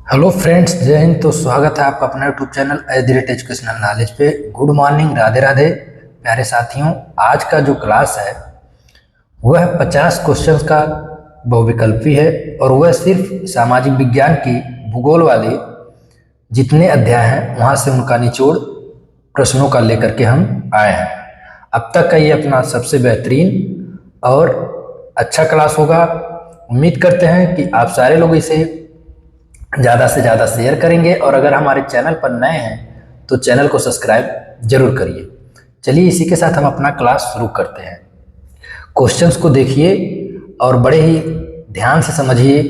Hello friends, जय हिंद। तो स्वागत है आपका अपना YouTube channel at the rate educational knowledge पे। गुड मॉर्निंग, राधे राधे प्यारे साथियों। आज का जो क्लास है वह 50 क्वेश्चंस का बहुविकल्पी है और वह सिर्फ सामाजिक विज्ञान की भूगोल वाले जितने अध्याय हैं वहाँ से उनका निचोड़ प्रश्नों का लेकर के हम आए हैं। अब तक का ये अपना सबसे बेहतरीन और अच्छा क्लास होगा। उम्मीद करते हैं कि आप सारे लोग इसे ज़्यादा से ज़्यादा शेयर करेंगे और अगर हमारे चैनल पर नए हैं तो चैनल को सब्सक्राइब जरूर करिए। चलिए इसी के साथ हम अपना क्लास शुरू करते हैं। क्वेश्चंस को देखिए और बड़े ही ध्यान से समझिए।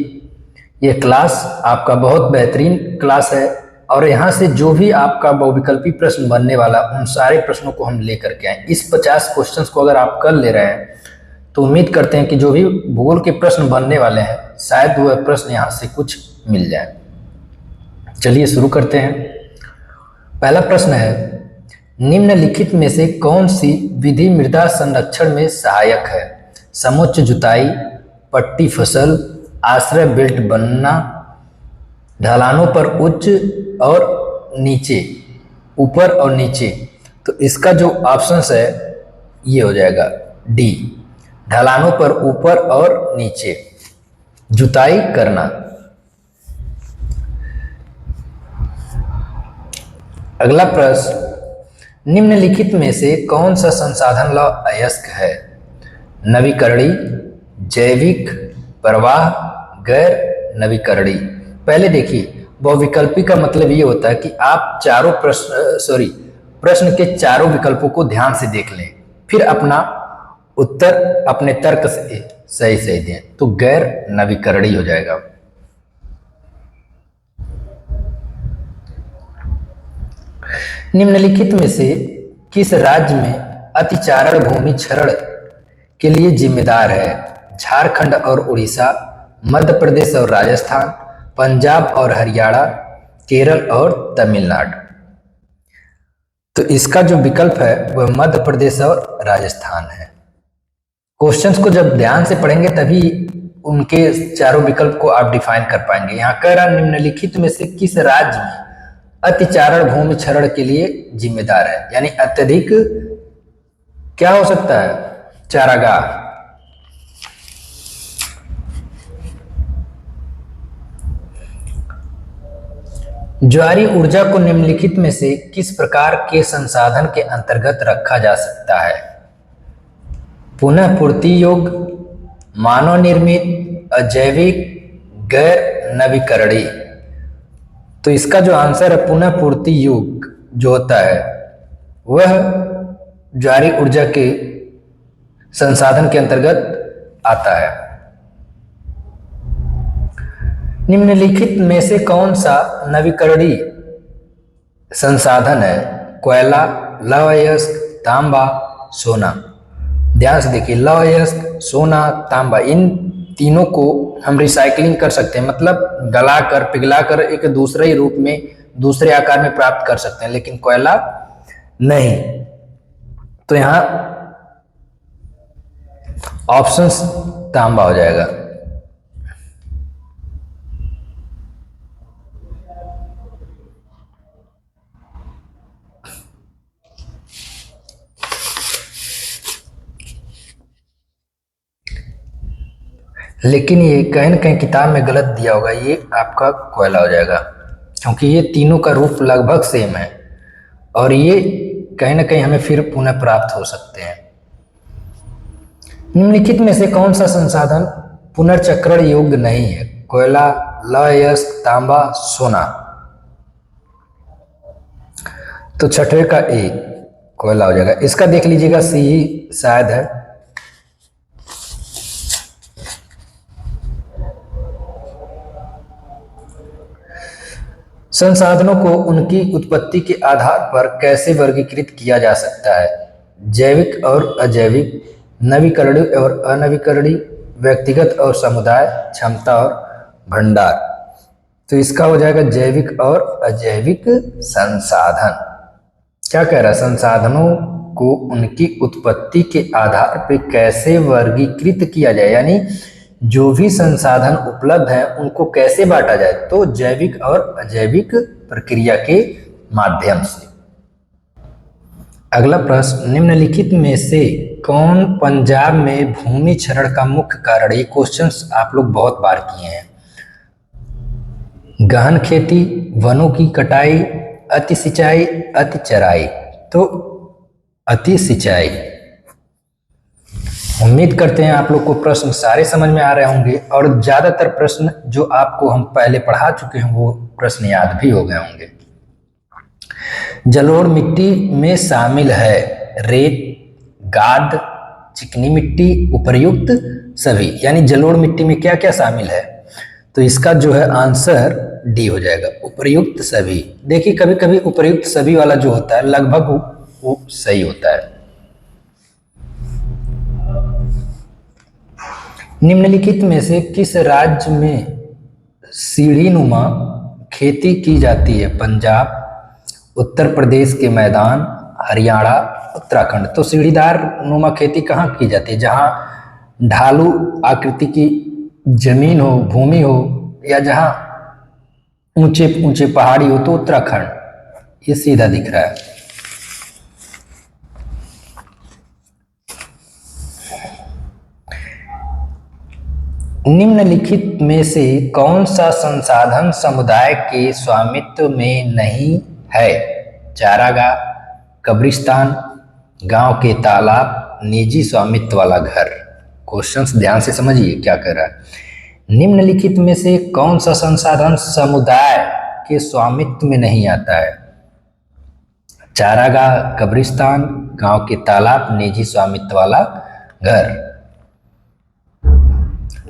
ये क्लास आपका बहुत बेहतरीन क्लास है और यहाँ से जो भी आपका बहुविकल्पी प्रश्न बनने वाला उन सारे प्रश्नों को हम लेकर के आए। इस 50 क्वेश्चंस को अगर आप कर ले रहे हैं तो उम्मीद करते हैं कि जो भी भूगोल के प्रश्न बनने वाले हैं शायद वह प्रश्न यहाँ से कुछ मिल जाए। चलिए शुरू करते हैं। पहला प्रश्न है, निम्नलिखित में से कौन सी विधि मृदा संरक्षण में सहायक है? समोच्च जुताई, पट्टी फसल, आश्रय बेल्ट बनना, ढलानों पर उच्च और नीचे, ऊपर और नीचे। तो इसका जो ऑप्शन है ये हो जाएगा डी, ढलानों पर ऊपर और नीचे जुताई करना। अगला प्रश्न, निम्नलिखित में से कौन सा संसाधन लॉ अयस्क है? नवीकरणीय, जैविक, प्रवाह, गैर नवीकरणीय। पहले देखिए, बहुविकल्पी का मतलब ये होता है कि आप चारों प्रश्न के चारों विकल्पों को ध्यान से देख लें, फिर अपना उत्तर अपने तर्क से सही दें। तो गैर नवीकरणीय हो जाएगा। निम्नलिखित में से किस राज्य में अतिचारण भूमि क्षरण के लिए जिम्मेदार है? झारखंड और उड़ीसा, मध्य प्रदेश और राजस्थान, पंजाब और हरियाणा, केरल और तमिलनाडु। तो इसका जो विकल्प है वह मध्य प्रदेश और राजस्थान है। क्वेश्चंस को जब ध्यान से पढ़ेंगे तभी उनके चारों विकल्प को आप डिफाइन कर पाएंगे। यहाँ कह रहा, निम्नलिखित में से किस राज्य में अतिचारण भूमि क्षरण के लिए जिम्मेदार है, यानी अत्यधिक क्या हो सकता है? चारागाह। ज्वारीय ऊर्जा को निम्नलिखित में से किस प्रकार के संसाधन के अंतर्गत रखा जा सकता है? पुनः पूर्ति योग्य, मानव निर्मित, अजैविक, गैर नवीकरणीय। तो इसका जो आंसर है पुनः पूर्ति योग्य जो होता है वह ज्वारीय ऊर्जा के संसाधन के अंतर्गत आता है। निम्नलिखित में से कौन सा नवीकरणीय संसाधन है? कोयला, लौह अयस्क, तांबा, सोना। ध्यान से देखिए, लौह अयस्क, सोना, तांबा, इन तीनों को हम रिसाइकलिंग कर सकते हैं, मतलब गलाकर पिघलाकर एक दूसरे ही रूप में दूसरे आकार में प्राप्त कर सकते हैं, लेकिन कोयला नहीं। तो यहां ऑप्शंस तांबा हो जाएगा। लेकिन ये कहीं न कहीं किताब में गलत दिया होगा, ये आपका कोयला हो जाएगा क्योंकि ये तीनों का रूप लगभग सेम है और ये कहीं न कहीं हमें फिर पुनः प्राप्त हो सकते हैं। निम्नलिखित में से कौन सा संसाधन पुनर्चक्रण योग्य नहीं है? कोयला, लौह अयस्क, तांबा, सोना। तो छठवें का ए कोयला हो जाएगा। इसका देख लीजिएगा, सी ही शायद है। संसाधनों को उनकी उत्पत्ति के आधार पर कैसे वर्गीकृत किया जा सकता है? जैविक और अजैविक, नवीकरणीय और अनवीकरणीय, व्यक्तिगत और समुदाय, क्षमता और भंडार। तो इसका हो जाएगा जैविक और अजैविक संसाधन। क्या कह रहा है? संसाधनों को उनकी उत्पत्ति के आधार पर कैसे वर्गीकृत किया जाए, यानी जो भी संसाधन उपलब्ध हैं उनको कैसे बांटा जाए, तो जैविक और अजैविक प्रक्रिया के माध्यम से। अगला प्रश्न, निम्नलिखित में से कौन पंजाब में भूमि क्षरण का मुख्य कारण? ये क्वेश्चंस आप लोग बहुत बार किए हैं। गहन खेती, वनों की कटाई, अति सिंचाई, अति चराई। तो अति सिंचाई। उम्मीद करते हैं आप लोग को प्रश्न सारे समझ में आ रहे होंगे और ज्यादातर प्रश्न जो आपको हम पहले पढ़ा चुके हैं वो प्रश्न याद भी हो गए होंगे। जलोढ़ मिट्टी में शामिल है रेत, गाद, चिकनी मिट्टी, उपर्युक्त सभी। यानी जलोढ़ मिट्टी में क्या क्या शामिल है? तो इसका जो है आंसर डी हो जाएगा, उपर्युक्त सभी। देखिए कभी कभी उपर्युक्त सभी वाला जो होता है लगभग वो सही होता है। निम्नलिखित में से किस राज्य में सीढ़ीनुमा खेती की जाती है? पंजाब, उत्तर प्रदेश के मैदान, हरियाणा, उत्तराखंड। तो सीढ़ीदार नुमा खेती कहाँ की जाती है? जहाँ ढालू आकृति की जमीन हो, भूमि हो, या जहाँ ऊंचे ऊंचे पहाड़ी हो तो उत्तराखंड। ये सीधा दिख रहा है। निम्नलिखित में से कौन सा संसाधन समुदाय के स्वामित्व में नहीं है? चारागाह, कब्रिस्तान, गांव के तालाब, निजी स्वामित्व वाला घर। क्वेश्चंस ध्यान से समझिए क्या कर रहा है। निम्नलिखित में से कौन सा संसाधन समुदाय के स्वामित्व में नहीं आता है? चारागाह, कब्रिस्तान, गांव के तालाब, निजी स्वामित्व वाला घर।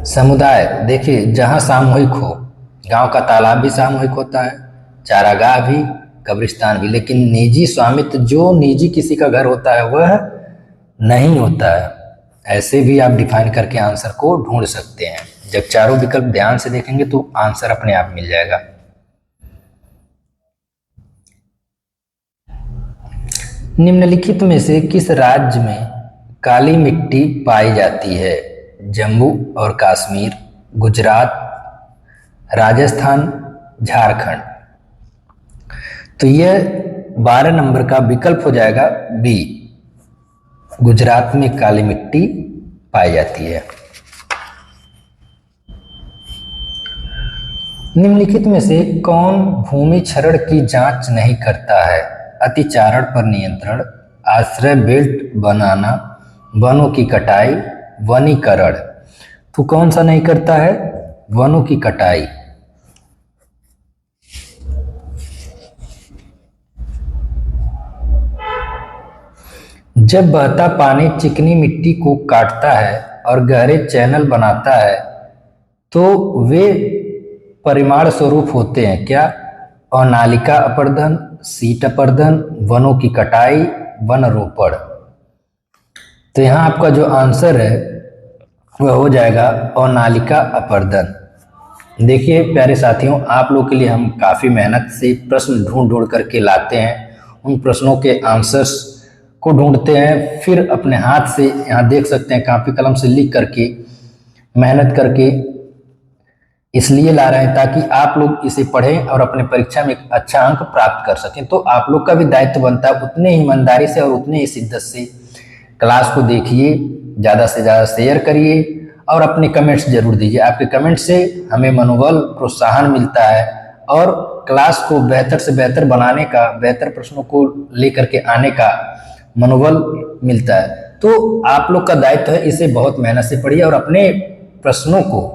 समुदाय देखिए जहां सामूहिक हो, गांव का तालाब भी सामूहिक होता है, चारागाह भी, कब्रिस्तान भी, लेकिन निजी स्वामित्व जो निजी किसी का घर होता है वह नहीं होता है। ऐसे भी आप डिफाइन करके आंसर को ढूंढ सकते हैं। जब चारों विकल्प ध्यान से देखेंगे तो आंसर अपने आप मिल जाएगा। निम्नलिखित में से किस राज्य में काली मिट्टी पाई जाती है? जम्मू और कश्मीर, गुजरात, राजस्थान, झारखंड। तो यह 12 नंबर का विकल्प हो जाएगा बी, गुजरात में काली मिट्टी पाई जाती है। निम्नलिखित में से कौन भूमि क्षरण की जांच नहीं करता है? अतिचारण पर नियंत्रण, आश्रय बेल्ट बनाना, वनों की कटाई, वनीकरण। तो कौन सा नहीं करता है? वनों की कटाई। जब बहता पानी चिकनी मिट्टी को काटता है और गहरे चैनल बनाता है तो वे परिमाण स्वरूप होते हैं क्या? अनालिका अपर्दन, सीट अपर्दन, वनों की कटाई, वन रोपण। तो यहाँ आपका जो आंसर है वह हो जाएगा अनालिका अपर्दन। देखिए प्यारे साथियों, आप लोग के लिए हम काफ़ी मेहनत से प्रश्न ढूंढ ढूंढ करके लाते हैं। उन प्रश्नों के आंसर्स को ढूंढते हैं, फिर अपने हाथ से यहाँ देख सकते हैं कापी कलम से लिख करके मेहनत करके इसलिए ला रहे हैं ताकि आप लोग इसे पढ़ें और अपने परीक्षा में एक अच्छा अंक प्राप्त कर सकें। तो आप लोग का भी दायित्व बनता है उतने ही ईमानदारी से और उतने ही शिद्दत से क्लास को देखिए, ज़्यादा से ज़्यादा शेयर करिए और अपने कमेंट्स जरूर दीजिए। आपके कमेंट से हमें मनोबल, प्रोत्साहन मिलता है और क्लास को बेहतर से बेहतर बनाने का, बेहतर प्रश्नों को लेकर के आने का मनोबल मिलता है। तो आप लोग का दायित्व है इसे बहुत मेहनत से पढ़िए और अपने प्रश्नों को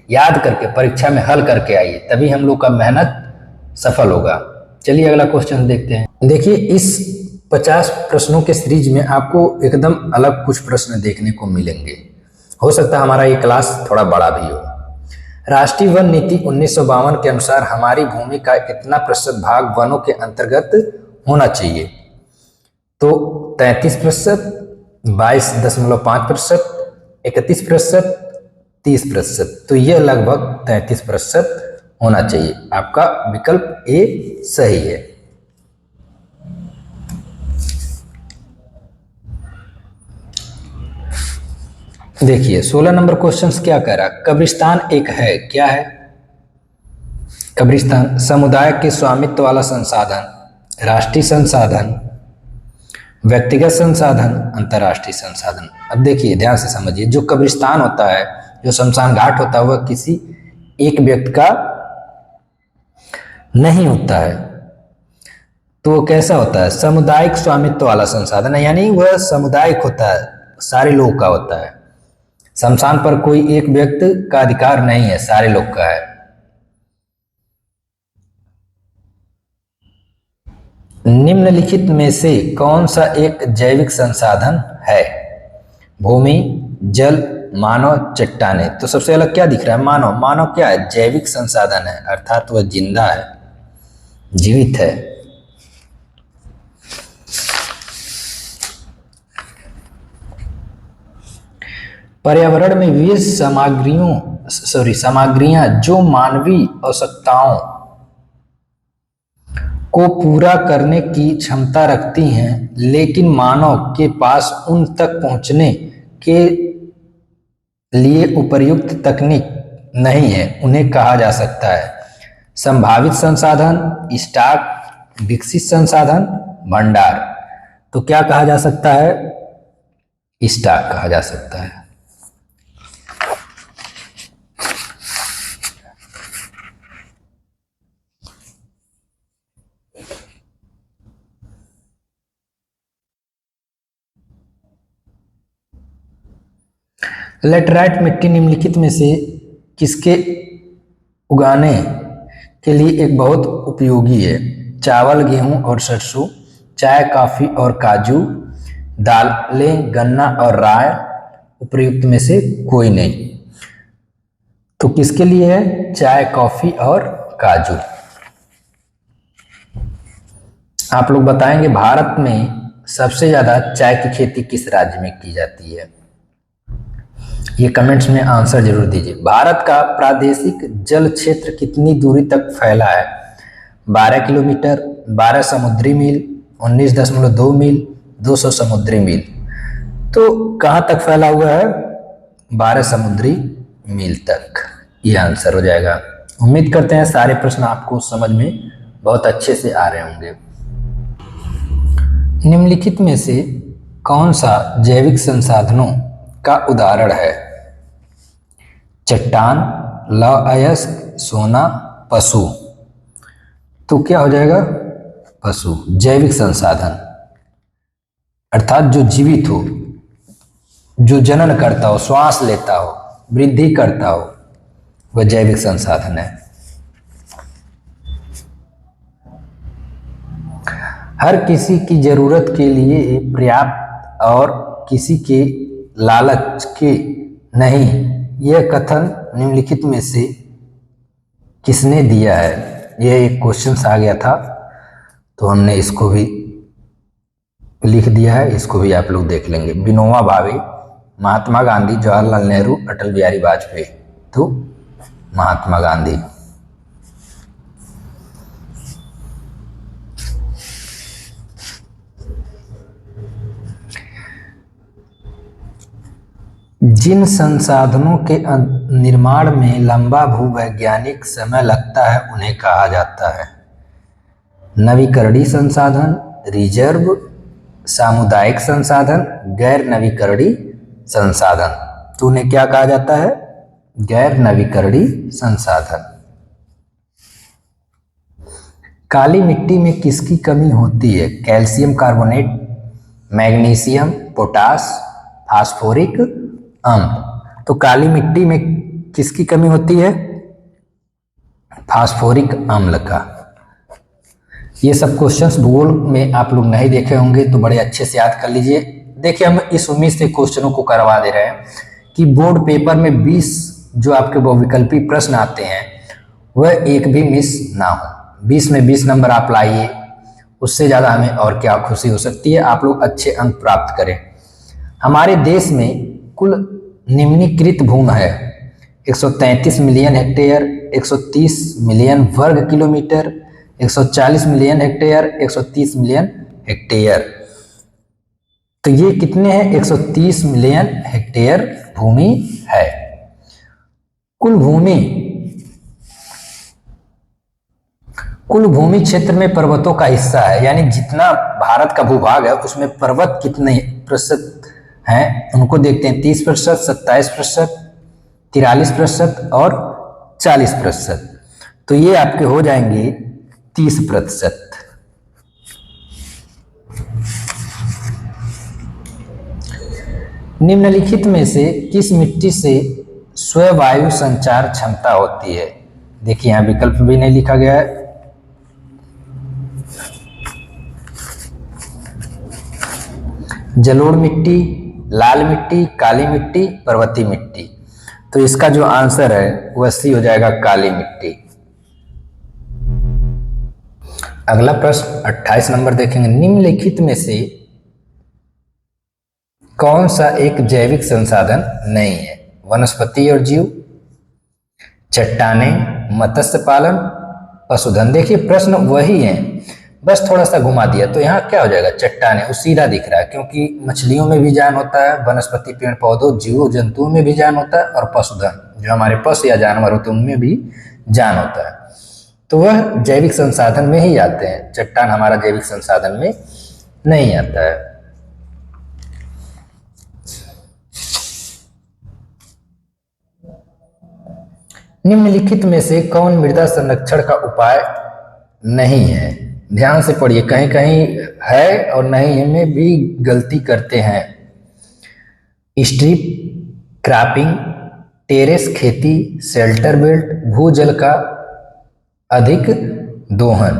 याद करके परीक्षा में हल करके आइए, तभी हम लोग का मेहनत सफल होगा। चलिए अगला क्वेश्चन देखते हैं। देखिए इस 50 प्रश्नों के सीरीज में आपको एकदम अलग कुछ प्रश्न देखने को मिलेंगे। हो सकता है हमारा ये क्लास थोड़ा बड़ा भी हो। राष्ट्रीय वन नीति 1952 के अनुसार हमारी भूमि का कितना प्रतिशत भाग वनों के अंतर्गत होना चाहिए? तो 33%, 22.5%, 31%, 30%। तो यह लगभग 33% होना चाहिए। आपका विकल्प ए सही है। देखिए 16 नंबर क्वेश्चन क्या कह रहा है, कब्रिस्तान एक है, क्या है? कब्रिस्तान समुदाय के स्वामित्व वाला संसाधन, राष्ट्रीय संसाधन, व्यक्तिगत संसाधन, अंतर्राष्ट्रीय संसाधन। अब देखिए ध्यान से समझिए, जो कब्रिस्तान होता है, जो शमशान घाट होता है, वह किसी एक व्यक्ति का नहीं होता है, तो वो कैसा होता है? सामुदायिक स्वामित्व वाला संसाधन है, यानी वह सामुदायिक होता है, सारे लोगों का होता है। शमशान पर कोई एक व्यक्ति का अधिकार नहीं है, सारे लोग का है। निम्नलिखित में से कौन सा एक जैविक संसाधन है? भूमि, जल, मानव, चट्टाने। तो सबसे अलग क्या दिख रहा है? मानव। मानव क्या है? जैविक संसाधन है, अर्थात वह जिंदा है, जीवित है। पर्यावरण में विविध सामग्रियां जो मानवीय आवश्यकताओं को पूरा करने की क्षमता रखती हैं, लेकिन मानव के पास उन तक पहुंचने के लिए उपयुक्त तकनीक नहीं है, उन्हें कहा जा सकता है संभावित संसाधन, स्टॉक, विकसित संसाधन, भंडार। तो क्या कहा जा सकता है? स्टॉक कहा जा सकता है। लेटराइट मिट्टी निम्नलिखित में से किसके उगाने के लिए एक बहुत उपयोगी है? चावल, गेहूं और सरसों, चाय, कॉफी और काजू, दालें, गन्ना और राय। उपयुक्त में से कोई नहीं। तो किसके लिए है? चाय, कॉफी और काजू। आप लोग बताएंगे भारत में सबसे ज्यादा चाय की खेती किस राज्य में की जाती है? ये कमेंट्स में आंसर जरूर दीजिए। भारत का प्रादेशिक जल क्षेत्र कितनी दूरी तक फैला है? 12 किलोमीटर, 12 समुद्री मील, 19.2 मील, 200 समुद्री मील। तो कहाँ तक फैला हुआ है? 12 समुद्री मील तक। ये आंसर हो जाएगा। उम्मीद करते हैं सारे प्रश्न आपको समझ में बहुत अच्छे से आ रहे होंगे। निम्नलिखित में से कौन सा जैविक संसाधनों का उदाहरण है? चट्टान, लौह अयस्क, सोना, पशु। तो क्या हो जाएगा? पशु। जैविक संसाधन अर्थात जो जीवित हो, जो जनन करता हो, श्वास लेता हो, वृद्धि करता हो, वह जैविक संसाधन है। हर किसी की जरूरत के लिए पर्याप्त और किसी के लालच के नहीं, यह कथन निम्नलिखित में से किसने दिया है? यह एक क्वेश्चन आ गया था, तो हमने इसको भी लिख दिया है, इसको भी आप लोग देख लेंगे। विनोबा भावे, महात्मा गांधी, जवाहरलाल नेहरू, अटल बिहारी वाजपेयी। तो महात्मा गांधी। जिन संसाधनों के निर्माण में लंबा भूवैज्ञानिक समय लगता है, उन्हें कहा जाता है नवीकरणीय संसाधन, रिजर्व, सामुदायिक संसाधन, गैर नवीकरणीय संसाधन। तो उन्हें क्या कहा जाता है? गैर नवीकरणीय संसाधन। काली मिट्टी में किसकी कमी होती है? Calcium carbonate, magnesium, potash, phosphoric अम्ल। तो काली मिट्टी में किसकी कमी होती है? फास्फोरिक अम्ल का। ये सब क्वेश्चंस भूगोल में आप लोग नहीं देखे होंगे, तो बड़े अच्छे से याद कर लीजिए। देखिए हम इस उम्मीद से क्वेश्चनों को करवा दे रहे हैं कि बोर्ड पेपर में 20 जो आपके बहुविकल्पी प्रश्न आते हैं वह एक भी मिस ना हो। 20 में 20 नंबर आप लाइए, उससे ज़्यादा हमें और क्या खुशी हो सकती है। आप लोग अच्छे अंक प्राप्त करें। हमारे देश में कुल निम्नलिखित भूमि है: 133 मिलियन हेक्टेयर, 130 मिलियन वर्ग kilometre, 140 million hectare, 130 million hectare. तो ये कितने हैं? 130 मिलियन हेक्टेयर भूमि है। कुल भूमि क्षेत्र में पर्वतों का हिस्सा है, यानी जितना भारत का भूभाग है उसमें पर्वत कितने प्रतिशत हैं उनको देखते हैं। 30%, 27%, 43% और 40%। तो ये आपके हो जाएंगे 30%। निम्नलिखित में से किस मिट्टी से स्ववायु संचार क्षमता होती है? देखिए यहां विकल्प भी नहीं लिखा गया है। जलोढ़ मिट्टी, लाल मिट्टी, काली मिट्टी, पर्वतीय मिट्टी। तो इसका जो आंसर है वह सी हो जाएगा, काली मिट्टी। अगला प्रश्न 28 नंबर देखेंगे। निम्नलिखित में से कौन सा एक जैविक संसाधन नहीं है? वनस्पति और जीव, चट्टाने, मत्स्य पालन, पशुधन। देखिए प्रश्न वही है, बस थोड़ा सा घुमा दिया। तो यहाँ क्या हो जाएगा? चट्टाने। वो सीधा दिख रहा है क्योंकि मछलियों में भी जान होता है, वनस्पति पेड़ पौधों जीव जंतुओं में भी जान होता है, और पशुधन जो हमारे पशु या जानवर होते हैं उनमें भी जान होता है। तो वह जैविक संसाधन में ही आते हैं। चट्टान हमारा जैविक संसाधन में नहीं आता है। निम्नलिखित में से कौन मृदा संरक्षण का उपाय नहीं है? ध्यान से पढ़िए, कहीं कहीं है और नहीं में भी गलती करते हैं। स्ट्रिप क्रॉपिंग, टेरेस खेती, शेल्टर बेल्ट, भूजल का अधिक दोहन।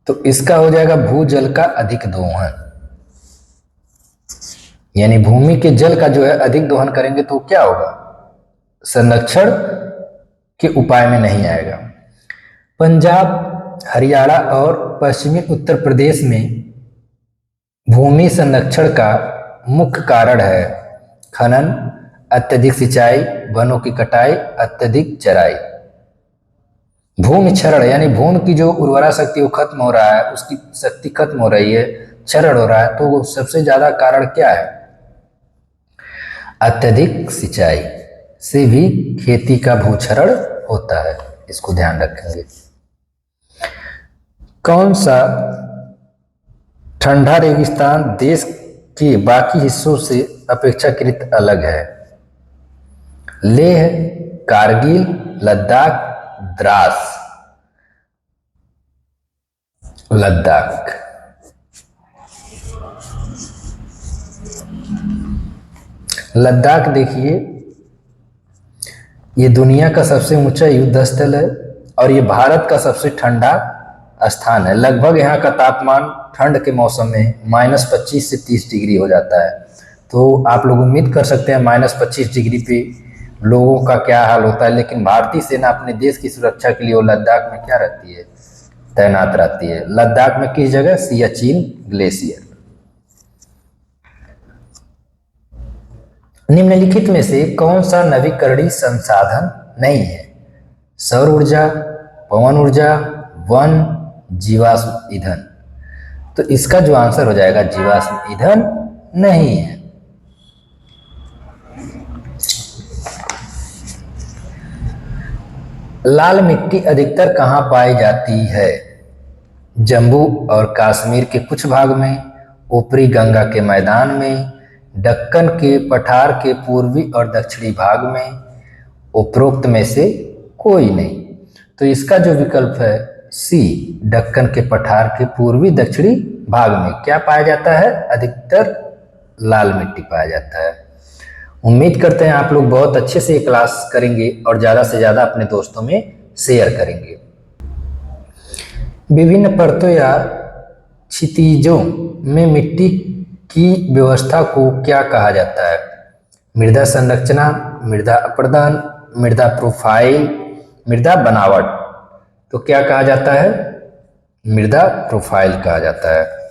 तो इसका हो जाएगा भूजल का अधिक दोहन, यानी भूमि के जल का जो है अधिक दोहन करेंगे तो क्या होगा? संरक्षण के उपाय में नहीं आएगा। पंजाब, हरियाणा और पश्चिमी उत्तर प्रदेश में भूमि संरक्षण का मुख्य कारण है खनन, अत्यधिक सिंचाई, वनों की कटाई, अत्यधिक चराई। भूमि क्षरण यानी भूमि की जो उर्वरा शक्ति वो खत्म हो रहा है, उसकी शक्ति खत्म हो रही है, क्षरण हो रहा है। तो सबसे ज्यादा कारण क्या है? अत्यधिक सिंचाई से भी खेती का भूक्षरण होता है, इसको ध्यान रखेंगे। कौन सा ठंडा रेगिस्तान देश के बाकी हिस्सों से अपेक्षाकृत अलग है? लेह, कारगिल, लद्दाख, द्रास। लद्दाख। लद्दाख देखिए, ये दुनिया का सबसे ऊंचा युद्ध स्थल है और ये भारत का सबसे ठंडा स्थान है। लगभग यहाँ का तापमान ठंड के मौसम में -25 से 30 डिग्री हो जाता है। तो आप लोग उम्मीद कर सकते हैं -25 डिग्री पे लोगों का क्या हाल होता है। लेकिन भारतीय सेना अपने देश की सुरक्षा के लिए वो लद्दाख में क्या रहती है? तैनात रहती है। लद्दाख में किस जगह? सियाचिन ग्लेशियर। निम्नलिखित में से कौन सा नवीकरणीय संसाधन नहीं है? सौर ऊर्जा, पवन ऊर्जा, वन, जीवाश्म ईंधन। तो इसका जो आंसर हो जाएगा जीवाश्म ईंधन नहीं है। लाल मिट्टी अधिकतर कहाँ पाई जाती है? जम्मू और कश्मीर के कुछ भाग में, ऊपरी गंगा के मैदान में, दक्कन के पठार के पूर्वी और दक्षिणी भाग में, उपरोक्त में से कोई नहीं। तो इसका जो विकल्प है सी, दक्कन के पठार के पूर्वी दक्षिणी भाग में क्या पाया जाता है? अधिकतर लाल मिट्टी पाया जाता है। उम्मीद करते हैं आप लोग बहुत अच्छे से क्लास करेंगे और ज़्यादा से ज़्यादा अपने दोस्तों में शेयर करेंगे। विभिन्न परतों या क्षितिजों में मिट्टी की व्यवस्था को क्या कहा जाता है? मृदा संरचना, मृदा अपरदन, मृदा प्रोफाइल, मृदा बनावट। तो क्या कहा जाता है? मृदा प्रोफाइल कहा जाता है।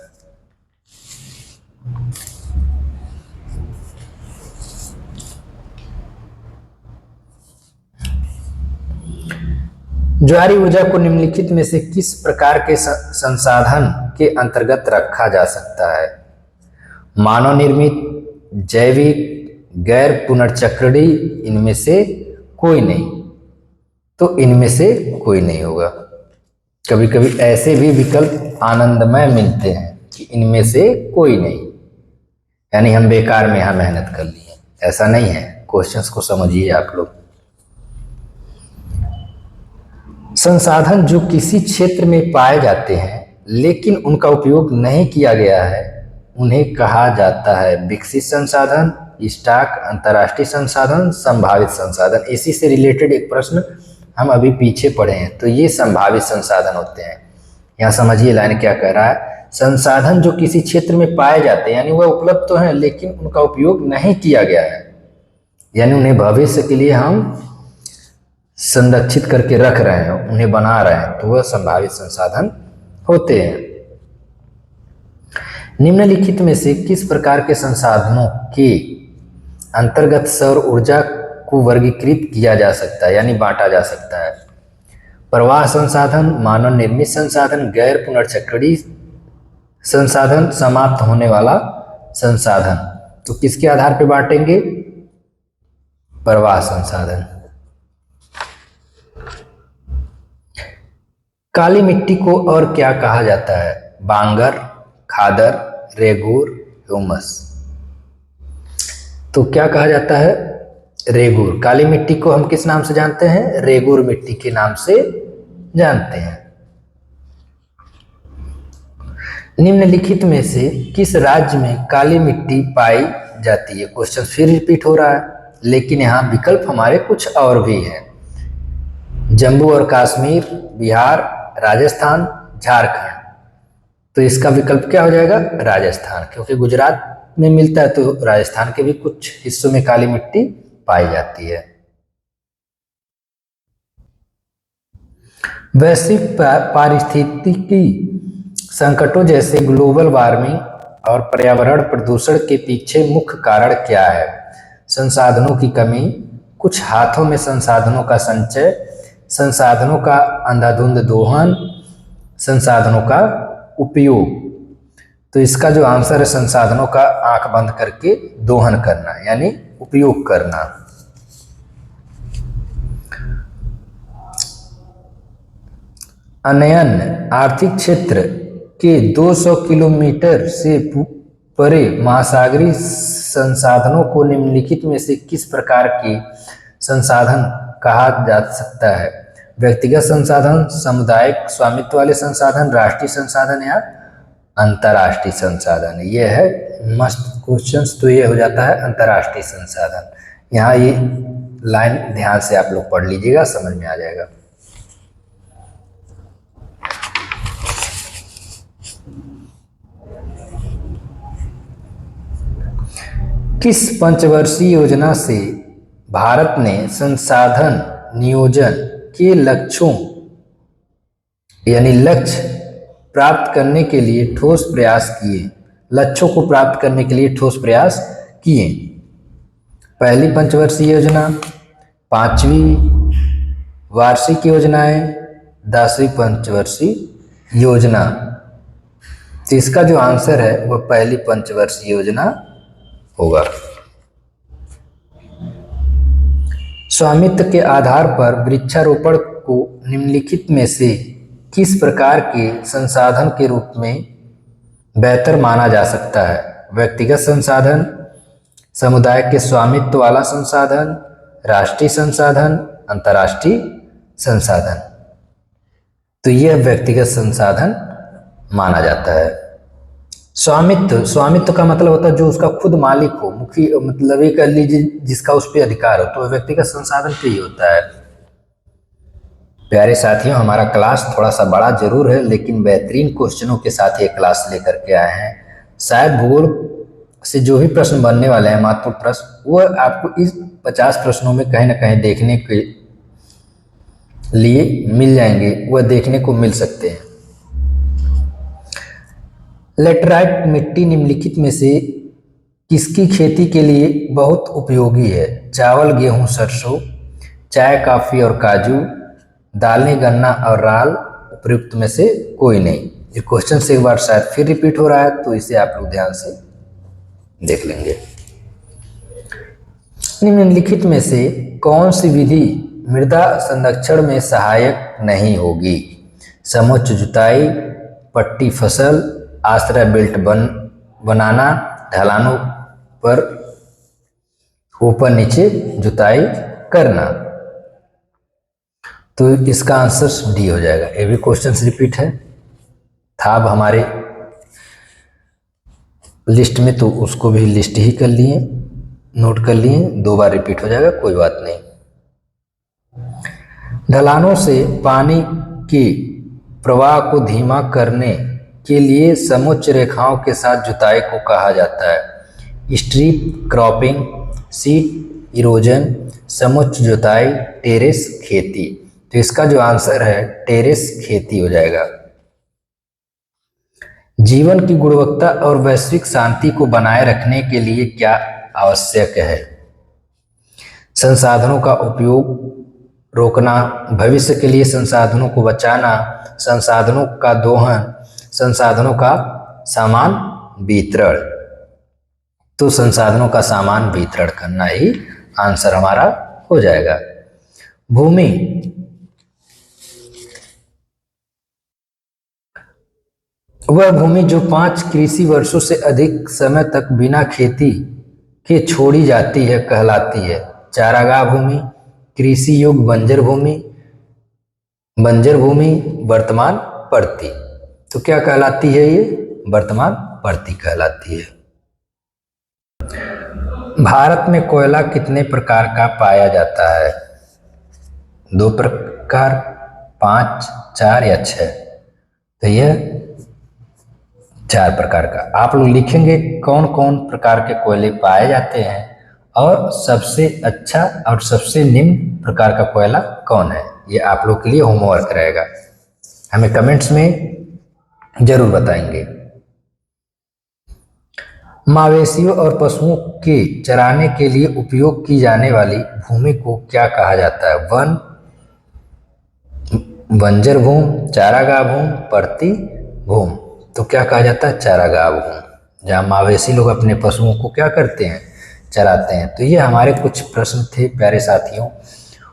ज्वारीय ऊर्जा को निम्नलिखित में से किस प्रकार के संसाधन के अंतर्गत रखा जा सकता है? मानव निर्मित, जैविक, गैर पुनर्चक्रणीय इनमें से कोई नहीं, तो इनमें से कोई नहीं होगा। कभी कभी ऐसे भी विकल्प आनंदमय मिलते हैं कि इनमें से कोई नहीं, यानी हम बेकार में यहां मेहनत कर लिए, ऐसा नहीं है। क्वेश्चंस को समझिए आप लोग। संसाधन जो किसी क्षेत्र में पाए जाते हैं लेकिन उनका उपयोग नहीं किया गया है, उन्हें कहा जाता है विकसित संसाधन, स्टॉक, अंतर्राष्ट्रीय संसाधन, संभावित संसाधन। इसी से रिलेटेड एक प्रश्न हम अभी पीछे पढ़े हैं, तो ये संभावित संसाधन होते हैं। यहाँ समझिए लाइन क्या कह रहा है। संसाधन जो किसी क्षेत्र में पाए जाते हैं, यानी वह उपलब्ध तो हैं लेकिन उनका उपयोग नहीं किया गया है, यानी उन्हें भविष्य के लिए हम संरक्षित करके रख रहे हैं, उन्हें बना रहे हैं, तो वह संभावित संसाधन होते हैं। निम्नलिखित में से किस प्रकार के संसाधनों के अंतर्गत सौर ऊर्जा को वर्गीकृत किया जा सकता है, यानी बांटा जा सकता है? प्रवाह संसाधन, मानव निर्मित संसाधन, गैर पुनर्चक्रणीय संसाधन, समाप्त होने वाला संसाधन। तो किसके आधार पर बांटेंगे? प्रवाह संसाधन। काली मिट्टी को और क्या कहा जाता है? बांगर, खादर, रेगूर, ह्यूमस। तो क्या कहा जाता है? रेगूर। काली मिट्टी को हम किस नाम से जानते हैं? रेगूर मिट्टी के नाम से जानते हैं। निम्नलिखित में से किस राज्य में काली मिट्टी पाई जाती है? क्वेश्चन फिर रिपीट हो रहा है, लेकिन यहाँ विकल्प हमारे कुछ और भी हैं। जम्मू और कश्मीर, बिहार, राजस्थान, झारखंड। तो इसका विकल्प क्या हो जाएगा? राजस्थान, क्योंकि गुजरात में मिलता है तो राजस्थान के भी कुछ हिस्सों में काली मिट्टी पाई जाती है। वैश्विक पारिस्थितिकी संकटों जैसे ग्लोबल वार्मिंग और पर्यावरण प्रदूषण के पीछे मुख्य कारण क्या है? संसाधनों की कमी, कुछ हाथों में संसाधनों का संचय, संसाधनों का अंधाधुंध दोहन, संसाधनों का उपयोग। तो इसका जो आंसर है, संसाधनों का आंख बंद करके दोहन करना, यानी उपयोग करना। अन्य आर्थिक क्षेत्र के 200 किलोमीटर से परे महासागरीय संसाधनों को निम्नलिखित में से किस प्रकार के संसाधन कहा जा सकता है? व्यक्तिगत संसाधन, सामुदायिक स्वामित्व वाले संसाधन, राष्ट्रीय संसाधन या अंतर्राष्ट्रीय संसाधन। ये है मस्त क्वेश्चंस, तो ये हो जाता है अंतर्राष्ट्रीय संसाधन। यहाँ ये लाइन ध्यान से आप लोग पढ़ लीजिएगा, समझ में आ जाएगा। किस पंचवर्षीय योजना से भारत ने संसाधन नियोजन के लक्ष्यों, यानी लक्ष्य प्राप्त करने के लिए ठोस प्रयास किए? लक्ष्यों को प्राप्त करने के लिए ठोस प्रयास किए। पहली पंचवर्षीय योजना, 5वीं वार्षिक योजनाएं, 10वीं पंचवर्षीय योजना। तो इसका जो आंसर है वह पहली पंचवर्षीय योजना होगा। स्वामित्व के आधार पर वृक्षारोपण को निम्नलिखित में से किस प्रकार के संसाधन के रूप में बेहतर माना जा सकता है? व्यक्तिगत संसाधन, समुदाय के स्वामित्व वाला संसाधन, राष्ट्रीय संसाधन, अंतर्राष्ट्रीय संसाधन। तो यह व्यक्तिगत संसाधन माना जाता है। स्वामित्व का मतलब होता है जो उसका खुद मालिक हो, मुखी, मतलब ये कह लीजिए जिसका उस पर अधिकार हो, तो व्यक्तिगत संसाधन पे ही होता है। प्यारे साथियों, हमारा क्लास थोड़ा सा बड़ा जरूर है, लेकिन बेहतरीन क्वेश्चनों के साथ ये क्लास लेकर के आए हैं। शायद भूगोल से जो भी प्रश्न बनने वाले हैं, महत्वपूर्ण प्रश्न, वो आपको इस 50 प्रश्नों में कहीं ना कहीं देखने के लिए मिल जाएंगे, वह देखने को मिल सकते हैं। लेटराइट मिट्टी निम्नलिखित में से किसकी खेती के लिए बहुत उपयोगी है? चावल, गेहूं, सरसों, चाय, कॉफी और काजू, दालें, गन्ना और राल, उपयुक्त में से कोई नहीं। ये क्वेश्चन से एक बार शायद फिर रिपीट हो रहा है, तो इसे आप लोग ध्यान से देख लेंगे। निम्नलिखित में से कौन सी विधि मृदा संरक्षण में सहायक नहीं होगी? समोच्च जुताई, पट्टी फसल, आश्रय बेल्ट बनाना, ढलानों पर ऊपर नीचे जुताई करना। तो इसका आंसर डी हो जाएगा। ये भी क्वेश्चन रिपीट है, था अब हमारे लिस्ट में, तो उसको भी लिस्ट ही कर लिए, नोट कर लिए, 2 बार रिपीट हो जाएगा, कोई बात नहीं। ढलानों से पानी के प्रवाह को धीमा करने के लिए समोच्च रेखाओं के साथ जुताई को कहा जाता है स्ट्रिप क्रॉपिंग, सीड इरोजन, समोच्च जुताई, टेरेस खेती। तो इसका जो आंसर है टेरेस खेती हो जाएगा। जीवन की गुणवत्ता और वैश्विक शांति को बनाए रखने के लिए क्या आवश्यक है? संसाधनों का उपयोग रोकना, भविष्य के लिए संसाधनों को बचाना, संसाधनों का दोहन, संसाधनों का समान वितरण। तो संसाधनों का समान वितरण करना ही आंसर हमारा हो जाएगा। भूमि, वह भूमि जो 5 कृषि वर्षों से अधिक समय तक बिना खेती के छोड़ी जाती है कहलाती है चारागाह भूमि, कृषि योग्य बंजर भूमि, वर्तमान परती। तो क्या कहलाती है ये? वर्तमान परती कहलाती है। भारत में कोयला कितने प्रकार का पाया जाता है? 2 प्रकार, 5, 4 या 6? तो यह 4 प्रकार का। आप लोग लिखेंगे कौन कौन प्रकार के कोयले पाए जाते हैं और सबसे अच्छा और सबसे निम्न प्रकार का कोयला कौन है। ये आप लोग के लिए होमवर्क रहेगा, हमें कमेंट्स में जरूर बताएंगे। मवेशियों और पशुओं के चराने के लिए उपयोग की जाने वाली भूमि को क्या कहा जाता है? वन, बंजर भूमि, चारागाह भूमि, परती भूमि। तो क्या कहा जाता है? चारागाह भूमि, जहाँ मवेशी लोग अपने पशुओं को क्या करते हैं? चराते हैं। तो ये हमारे कुछ प्रश्न थे प्यारे साथियों।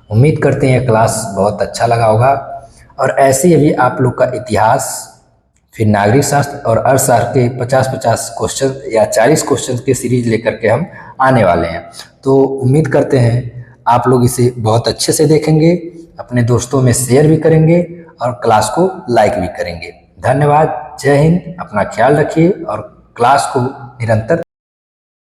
उम्मीद करते हैं क्लास बहुत अच्छा लगा होगा। और ऐसे ही अभी आप लोग का इतिहास, फिर नागरिक शास्त्र और अर्थशास्त्र के 50-50 क्वेश्चन या 40 क्वेश्चन के सीरीज लेकर के हम आने वाले हैं। तो उम्मीद करते हैं आप लोग इसे बहुत अच्छे से देखेंगे, अपने दोस्तों में शेयर भी करेंगे और क्लास को लाइक भी करेंगे। धन्यवाद। जय हिंद। अपना ख्याल रखिए और क्लास को निरंतर